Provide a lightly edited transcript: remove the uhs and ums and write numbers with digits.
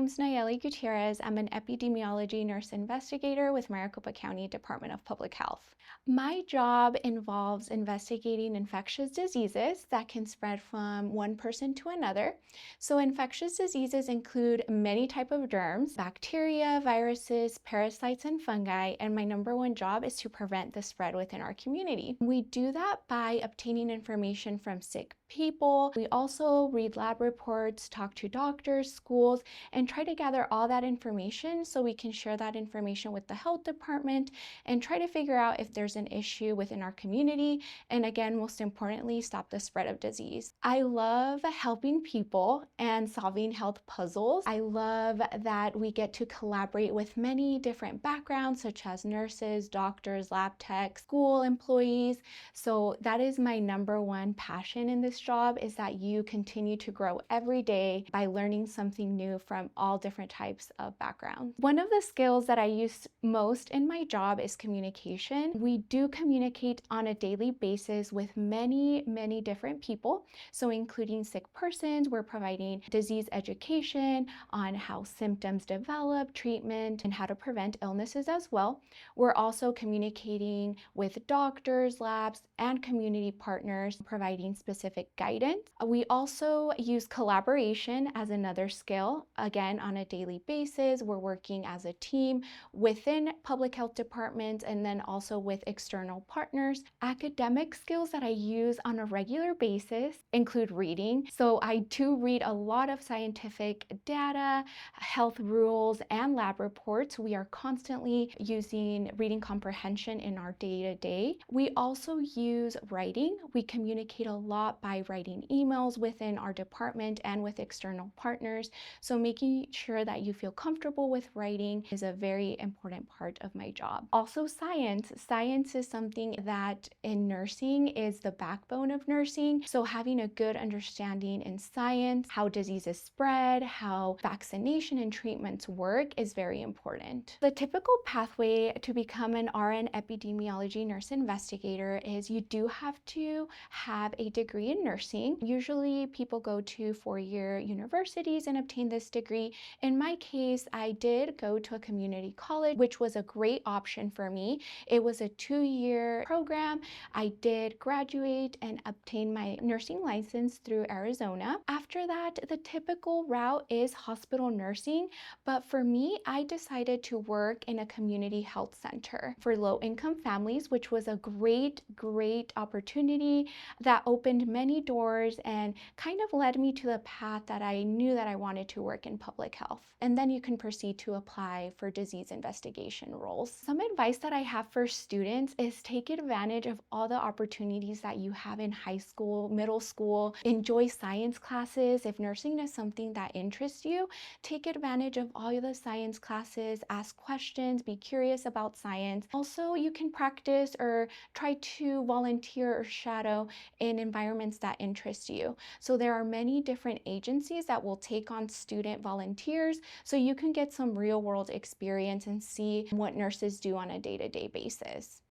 name's Nalleli Gutierrez. I'm an epidemiology nurse investigator with Maricopa County Department of Public Health. My job involves investigating infectious diseases that can spread from one person to another. So infectious diseases include many types of germs, bacteria, viruses, parasites, and fungi, and my number one job is to prevent the spread within our community. We do that by obtaining information from sick people. We also read lab reports, talk to doctors, schools, and try to gather all that information so we can share that information with the health department and try to figure out if there's an issue within our community, and again, most importantly, stop the spread of disease. I love helping people and solving health puzzles. I love that we get to collaborate with many different backgrounds such as nurses, doctors, lab techs, school employees. So that is my number one passion in this job, is that you continue to grow every day by learning something new from all different types of backgrounds. One of the skills that I use most in my job is communication. We do communicate on a daily basis with many different people. So including sick persons, we're providing disease education on how symptoms develop, treatment, and how to prevent illnesses as well. We're also communicating with doctors, labs, and community partners, providing specific guidance. We also use collaboration as another skill. Again, on a daily basis, we're working as a team within public health departments and then also with external partners. Academic skills that I use on a regular basis include reading. So I do read a lot of scientific data, health rules, and lab reports. We are constantly using reading comprehension in our day-to-day. We also use writing. We communicate a lot by writing emails within our department and with external partners. So making sure that you feel comfortable with writing is a very important part of my job. Also science. Science is something that in nursing is the backbone of nursing. So having a good understanding in science, how diseases spread, how vaccination and treatments work is very important. The typical pathway to become an RN epidemiology nurse investigator is you do have to have a degree in nursing. Usually people go to four-year universities and obtain this degree. In my case, I did go to a community college, which was a great option for me. It was a 2-year program. I did graduate and obtain my nursing license through Arizona. After that, the typical route is hospital nursing, but for me, I decided to work in a community health center for low-income families, which was a great opportunity that opened many doors and kind of led me to the path that I knew that I wanted to work in public health. And then you can proceed to apply for disease investigation roles. Some advice that I have for students is take advantage of all the opportunities that you have in high school, middle school. Enjoy science classes. If nursing is something that interests you, take advantage of all the science classes, ask questions, be curious about science. Also, you can practice or try to volunteer or shadow in environments that interest you. So there are many different agencies that will take on student volunteers so you can get some real world experience and see what nurses do on a day-to-day basis.